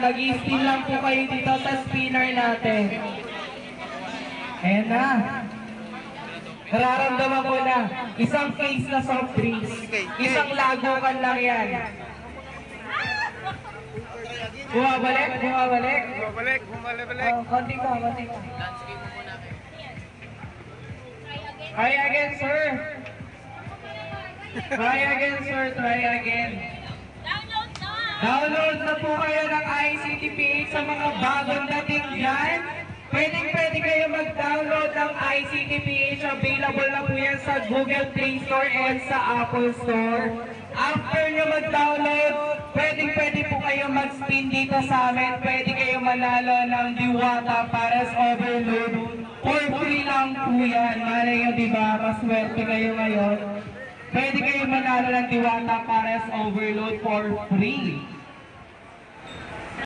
mag-i-spin lang po kayo dito sa spinner natin. Ayan na. Nararamdaman ko na, isang case na soft drinks. Isang lagukan lang yan. Bumabalik, bumabalik. Bumalik. Oh, konti pa. Try again, sir. Try again. Download na po kayo ng ICT-PH sa mga bagong dating dyan. Pwede kayo mag-download ng ICT-PH. Available na po yan sa Google Play Store and sa Apple Store. After nyo mag-download, pwede po kayo mag-spin dito sa amin. Pwede kayo manalo ng Diwata para sa overload. For free lang po yan. Malay nyo, diba? Maswerte kayo ngayon. Pwede kayo manalo ng Diwata para sa overload for free.